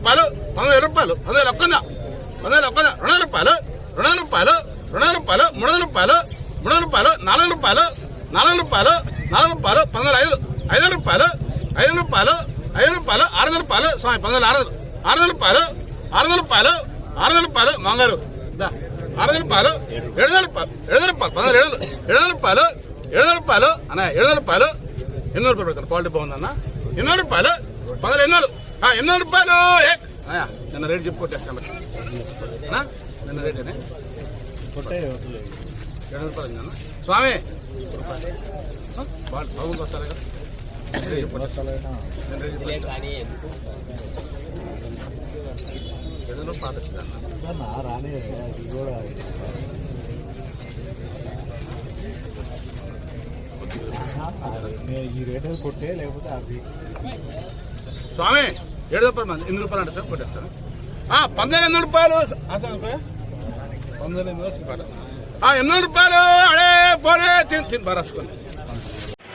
రూపాయలు 10000 రూపాయలు 10000 ఒక్క 200 రూపాయలు 200 రూపాయలు 200 రూపాయలు 300 రూపాయలు 300 రూపాయలు 400 రూపాయలు 400 రూపాయలు 400 రూపాయలు 15000 రూపాయలు 500 రూపాయలు 500 రూపాయలు 600 రూపాయలు స్వామి 600 రూపాయలు 600 రూపాయలు 600 రూపాయలు మంగారు 600 రూపాయలు 700 రూపాయలు 700 రూపాయలు 700 రూపాయలు అన్న 700 రూపాయలు 800 రూపాయలు పెడతాను క్వాలిటీ బాగుందన్న 800 రూపాయలు 800 రూపాయలు నిన్న రేట్ చెప్పి కొట్టేస్తాను నిన్న రేట్ 700 రూపాయలు స్వామి బాగుంది వస్తారు కదా పాత రానే ఈ రేటు కొట్టే లేకపోతే అది స్వామి 7 రూపాయలు 8 రూపాయలు అంటే సార్ కొట్టేస్తాను 1,800 రూపాయలు 800 రూపాయలు అడే పోనే తిని బారాసుకోండి.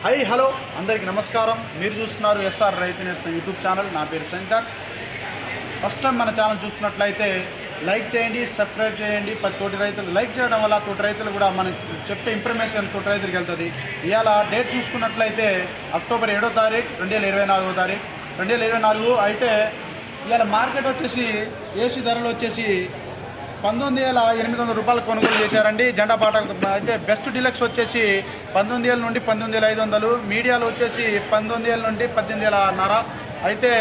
హాయ్ హలో అందరికీ నమస్కారం. మీరు చూస్తున్నారు ఎస్ఆర్ రైతు నేస్తం యూట్యూబ్ ఛానల్. నా పేరు శంకర్. ఫస్ట్ టైం మన ఛానల్ చూస్తున్నట్లయితే లైక్ చేయండి, సబ్స్క్రైబ్ చేయండి. తోటి రైతులు లైక్ చేయడం వల్ల తోటి రైతులు కూడా మనం చెప్పే ఇన్ఫర్మేషన్ తోటి రైతులకు వెళ్తుంది. ఇవాళ డేట్ చూసుకున్నట్లయితే అక్టోబర్ 7వ తారీఖు 2024 అయితే ఇవాళ మార్కెట్ వచ్చేసి ఏసీ ధరలు వచ్చేసి 19,800 రూపాయలు కొనుగోలు చేశారండి. జెండా పాట అయితే బెస్ట్ డీలక్స్ వచ్చేసి 19,000 నుండి 19,500, మీడియాలు వచ్చేసి 19,000 నుండి 18,500. అయితే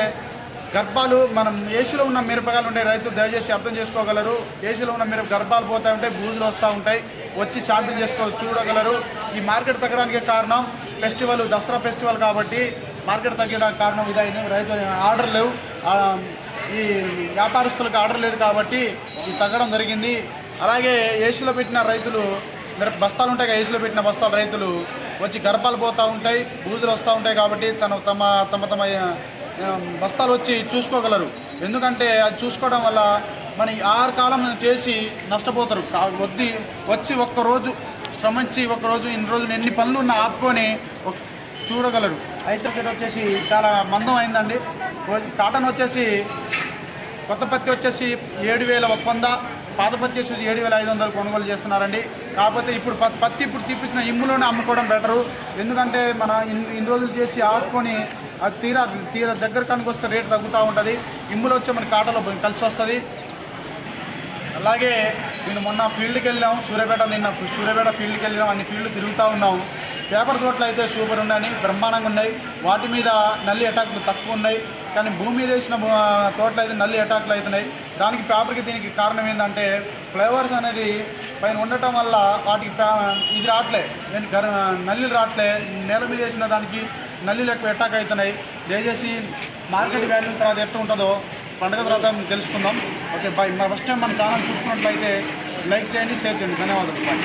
గర్భాలు మనం ఏసీలో ఉన్న మిరపకాయలు ఉంటాయి, రైతులు దయచేసి అర్థం చేసుకోగలరు. ఏసీలో ఉన్న గర్భాలు పోతూ ఉంటాయి, బూజులు వస్తూ ఉంటాయి, వచ్చి షాపింగ్ చూడగలరు. ఈ మార్కెట్ తగ్గడానికి కారణం ఫెస్టివల్, దసరా ఫెస్టివల్ కాబట్టి మార్కెట్ తగ్గడానికి కారణం ఇదైంది. రైతు ఆర్డర్ లేవు, ఈ వ్యాపారస్తులకు ఆర్డర్ లేదు కాబట్టి ఇది తగ్గడం జరిగింది. అలాగే ఏసీలో పెట్టిన రైతులు బస్తాలు ఉంటాయి కదా, ఏసీలో పెట్టిన బస్తాలు రైతులు వచ్చి గర్భాలు పోతూ ఉంటాయి, బూజులు వస్తూ ఉంటాయి కాబట్టి తమ బస్తాలు వచ్చి చూసుకోగలరు. ఎందుకంటే అది చూసుకోవడం వల్ల మన 6 కాలం చేసి నష్టపోతారు. వచ్చి ఒక్కరోజు శ్రమించి ఒక్కరోజు ఇన్ని రోజులు ఎన్ని పనులు ఉన్నా ఆపుకొని చూడగలరు. అయితే ఇక్కడ వచ్చేసి చాలా మందం అయిందండి. కాటన్ వచ్చేసి కొత్త పత్తి వచ్చేసి 7,100, పాత పత్తి వచ్చేసి 7,500 కొనుగోలు చేస్తున్నారండి. కాకపోతే ఇప్పుడు పత్తి ఇప్పుడు తీపించిన ఇమ్ములోనే అమ్ముకోవడం బెటరు. ఎందుకంటే మన ఇన్ని రోజులు చేసి ఆడుకొని అది తీరా దగ్గర కనుక వస్తే రేటు తగ్గుతూ ఉంటుంది. ఇమ్ములో వచ్చే మన కాటలో కలిసి వస్తుంది. అలాగే నేను మొన్న ఫీల్డ్కి వెళ్ళాం, సూర్యాపేట ఫీల్డ్కి వెళ్ళాం, అన్ని ఫీల్డ్ తిరుగుతూ ఉన్నాం. పేపర్ తోటలు అయితే సూపర్ ఉన్నాయి, బ్రహ్మాండంగా ఉన్నాయి. వాటి మీద నల్లి అటాక్లు తక్కువ ఉన్నాయి. కానీ భూమి మీద వేసిన తోటలు అయితే నల్లి అటాక్లు అవుతున్నాయి. దానికి పేపర్కి దీనికి కారణం ఏంటంటే ఫ్లైవర్స్ అనేది పైన ఉండటం వల్ల వాటికి ఇది రావట్లే, నల్లిలు రావట్లే. నేల మీద వేసిన దానికి నల్లిలు ఎక్కువ అటాక్ అవుతున్నాయి. దయచేసి మార్కెట్ వాల్యూ తర్వాత ఎట్లా ఉంటుందో పండుగ తర్వాత తెలుసుకుందాం. Okay bye. ఫస్ట్ టైం మన ఛానల్ చూసుకున్నట్లయితే లైక్ చేయండి, షేర్ చేయండి. ధన్యవాదాలు. బాయ్.